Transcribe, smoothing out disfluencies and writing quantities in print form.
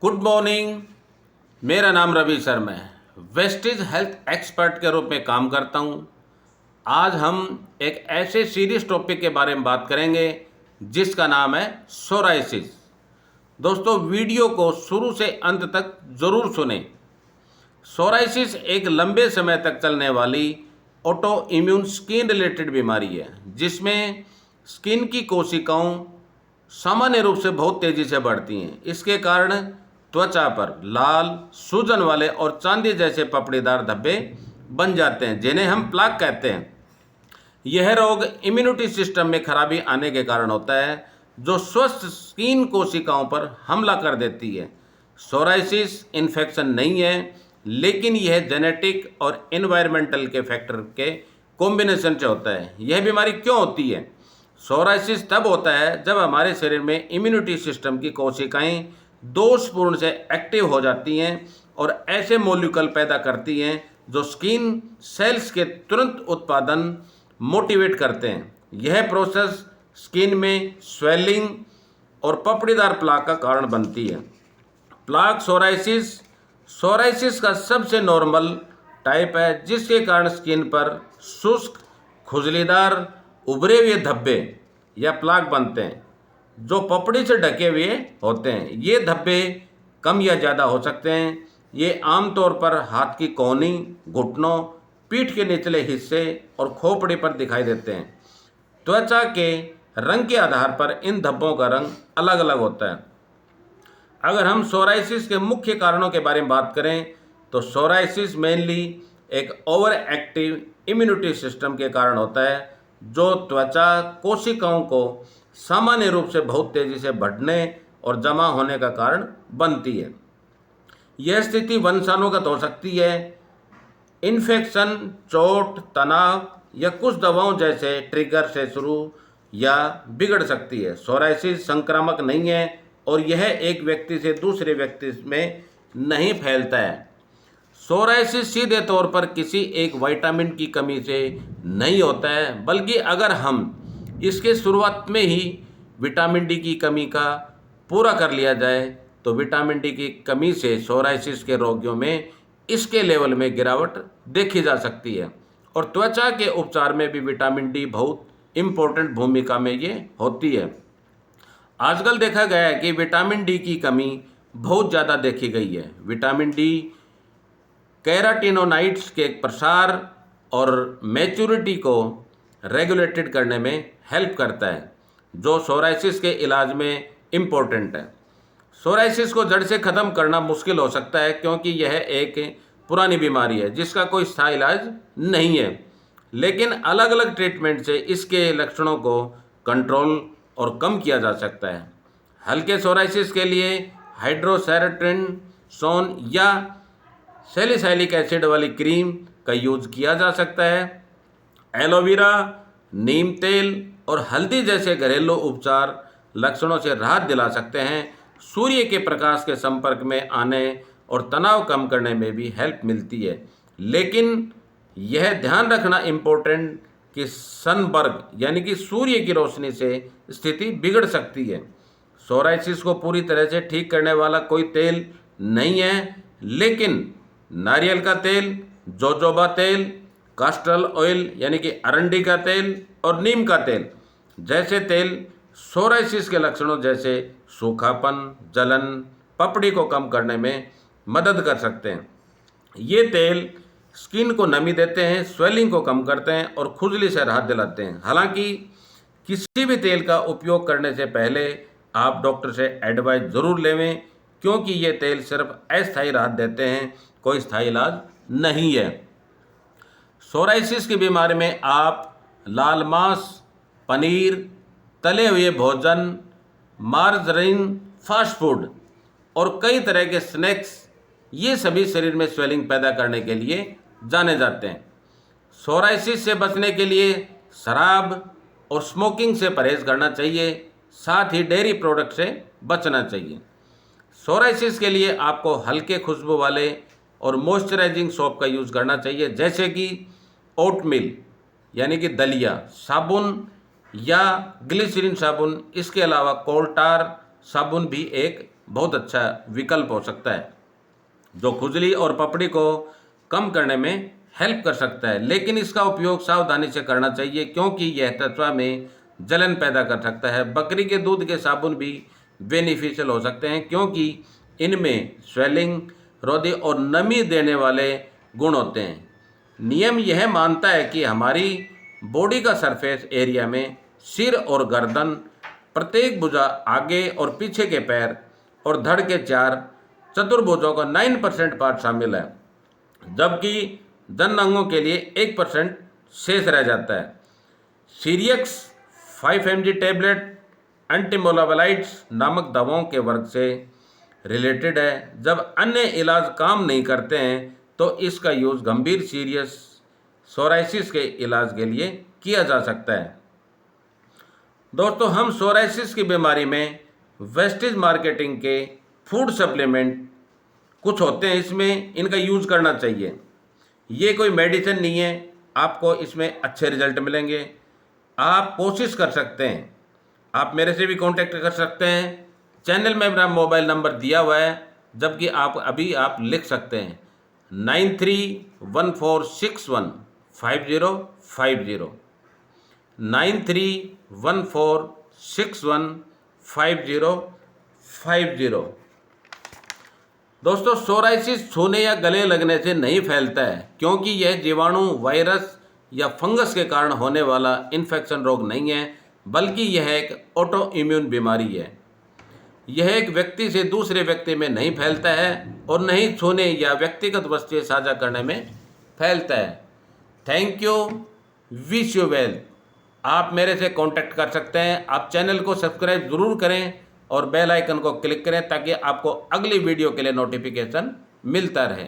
Good morning. मेरा नाम रवि शर्मा है। वेस्टेज हेल्थ एक्सपर्ट के रूप में काम करता हूँ। आज हम एक ऐसे सीरियस टॉपिक के बारे में बात करेंगे जिसका नाम है सोराइसिस। दोस्तों, वीडियो को शुरू से अंत तक ज़रूर सुनें। सोराइसिस एक लंबे समय तक चलने वाली ऑटो इम्यून स्किन रिलेटेड बीमारी है जिसमें स्किन की कोशिकाओं सामान्य रूप से बहुत तेज़ी से बढ़ती हैं। इसके कारण त्वचा पर लाल, सूजन वाले और चांदी जैसे पपड़ीदार धब्बे बन जाते हैं जिन्हें हम प्लाक कहते हैं। यह रोग इम्यूनिटी सिस्टम में खराबी आने के कारण होता है जो स्वस्थ स्किन कोशिकाओं पर हमला कर देती है। सोराइसिस इन्फेक्शन नहीं है, लेकिन यह जेनेटिक और एनवायरमेंटल के फैक्टर के कॉम्बिनेशन से होता है। यह बीमारी क्यों होती है? सोराइसिस तब होता है जब हमारे शरीर में इम्यूनिटी सिस्टम की कोशिकाएं दोषपूर्ण से एक्टिव हो जाती हैं और ऐसे मॉलिक्यूल पैदा करती हैं जो स्किन सेल्स के तुरंत उत्पादन मोटिवेट करते हैं। यह प्रोसेस स्किन में स्वेलिंग और पपड़ीदार प्लाक का कारण बनती है। प्लाक सोराइसिस का सबसे नॉर्मल टाइप है जिसके कारण स्किन पर शुष्क, खुजलीदार, उभरे हुए धब्बे या प्लाक बनते हैं जो पपड़ी से ढके हुए होते हैं। ये धब्बे कम या ज़्यादा हो सकते हैं। ये आमतौर पर हाथ की कोहनी, घुटनों, पीठ के निचले हिस्से और खोपड़ी पर दिखाई देते हैं। त्वचा के रंग के आधार पर इन धब्बों का रंग अलग अलग होता है। अगर हम सोराइसिस के मुख्य कारणों के बारे में बात करें तो सोराइसिस मेनली एक ओवर एक्टिव इम्यूनिटी सिस्टम के कारण होता है जो त्वचा कोशिकाओं को सामान्य रूप से बहुत तेज़ी से बढ़ने और जमा होने का कारण बनती है। यह स्थिति वंशानुगत हो सकती है। इन्फेक्शन, चोट, तनाव या कुछ दवाओं जैसे ट्रिगर से शुरू या बिगड़ सकती है। सोराइसिस संक्रामक नहीं है और यह एक व्यक्ति से दूसरे व्यक्ति में नहीं फैलता है। सोराइसिस सीधे तौर पर किसी एक विटामिन की कमी से नहीं होता है, बल्कि अगर हम इसके शुरुआत में ही विटामिन डी की कमी का पूरा कर लिया जाए तो विटामिन डी की कमी से सोराइसिस के रोगियों में इसके लेवल में गिरावट देखी जा सकती है। और त्वचा के उपचार में भी विटामिन डी बहुत इम्पोर्टेंट भूमिका में ये होती है। आजकल देखा गया है कि विटामिन डी की कमी बहुत ज़्यादा देखी गई है। विटामिन डी कैराटिनोनाइड्स के प्रसार और मैच्योरिटी को रेगुलेटेड करने में हेल्प करता है जो सोराइसिस के इलाज में इम्पोर्टेंट है। सोराइसिस को जड़ से ख़त्म करना मुश्किल हो सकता है क्योंकि यह एक पुरानी बीमारी है जिसका कोई स्थायी इलाज नहीं है, लेकिन अलग अलग ट्रीटमेंट से इसके लक्षणों को कंट्रोल और कम किया जा सकता है। हल्के सोराइसिस के लिए हाइड्रोसेरेट्रिनसोन या सैलिसाइलिक एसिड वाली क्रीम का यूज किया जा सकता है। एलोवेरा, नीम तेल और हल्दी जैसे घरेलू उपचार लक्षणों से राहत दिला सकते हैं। सूर्य के प्रकाश के संपर्क में आने और तनाव कम करने में भी हेल्प मिलती है, लेकिन यह ध्यान रखना इम्पोर्टेंट कि सनबर्ग यानी कि सूर्य की रोशनी से स्थिति बिगड़ सकती है। सोराइसिस को पूरी तरह से ठीक करने वाला कोई तेल नहीं है, लेकिन नारियल का तेल, जोजोबा तेल, कास्टर ऑयल यानी कि अरंडी का तेल और नीम का तेल जैसे तेल सोराइसिस के लक्षणों जैसे सूखापन, जलन, पपड़ी को कम करने में मदद कर सकते हैं। ये तेल स्किन को नमी देते हैं, स्वेलिंग को कम करते हैं और खुजली से राहत दिलाते हैं। हालांकि किसी भी तेल का उपयोग करने से पहले आप डॉक्टर से एडवाइस ज़रूर लें क्योंकि ये तेल सिर्फ अस्थायी राहत देते हैं, कोई स्थायी इलाज नहीं है। सोराइसिस की बीमारी में आप लाल मांस, पनीर, तले हुए भोजन, मार्जरीन, फास्ट फूड और कई तरह के स्नैक्स ये सभी शरीर में स्वेलिंग पैदा करने के लिए जाने जाते हैं। सोराइसिस से बचने के लिए शराब और स्मोकिंग से परहेज करना चाहिए, साथ ही डेयरी प्रोडक्ट से बचना चाहिए। सोराइसिस के लिए आपको हल्के खुशबू वाले और मॉइस्चराइजिंग सोप का यूज़ करना चाहिए जैसे कि ओटमील यानी कि दलिया, साबुन या ग्लिसरीन साबुन। इसके अलावा कोल टार साबुन भी एक बहुत अच्छा विकल्प हो सकता है, जो खुजली और पपड़ी को कम करने में हेल्प कर सकता है। लेकिन इसका उपयोग सावधानी से करना चाहिए, क्योंकि यह त्वचा में जलन पैदा कर सकता है। बकरी के दूध के साबुन भी बेनिफिशियल हो सकते हैं, क्योंकि इनमें स्वेलिंग रोधी और नमी देने वाले गुण होते हैं। नियम यह मानता है कि हमारी बॉडी का सरफेस एरिया में सिर और गर्दन, प्रत्येक भुजा, आगे और पीछे के पैर और धड़ के 4 चतुर्भुजों का 9% पार्ट शामिल है, जबकि दंत अंगों के लिए 1% शेष रह जाता है। सीरियक्स 5 mg टैबलेट एंटीमोलावलाइट्स नामक दवाओं के वर्ग से रिलेटेड है। जब अन्य इलाज काम नहीं करते हैं तो इसका यूज़ गंभीर सीरियस सोराइसिस के इलाज के लिए किया जा सकता है। दोस्तों, हम सोराइसिस की बीमारी में वेस्टेज मार्केटिंग के फूड सप्लीमेंट कुछ होते हैं, इसमें इनका यूज़ करना चाहिए। ये कोई मेडिसिन नहीं है, आपको इसमें अच्छे रिजल्ट मिलेंगे। आप कोशिश कर सकते हैं, आप मेरे से भी कांटेक्ट कर सकते हैं। चैनल में मेरा मोबाइल नंबर दिया हुआ है, जबकि आप लिख सकते हैं 9314615050 9314615050। दोस्तों, सोराइसिस छूने या गले लगने से नहीं फैलता है, क्योंकि यह जीवाणु, वायरस या फंगस के कारण होने वाला इन्फेक्शन रोग नहीं है, बल्कि यह एक ऑटो इम्यून बीमारी है। यह एक व्यक्ति से दूसरे व्यक्ति में नहीं फैलता है और नहीं छूने या व्यक्तिगत वस्तुएं साझा करने में फैलता है। Thank you, wish you well. आप मेरे से कांटेक्ट कर सकते हैं। आप चैनल को सब्सक्राइब ज़रूर करें और बेल आइकन को क्लिक करें, ताकि आपको अगली वीडियो के लिए नोटिफिकेशन मिलता रहे।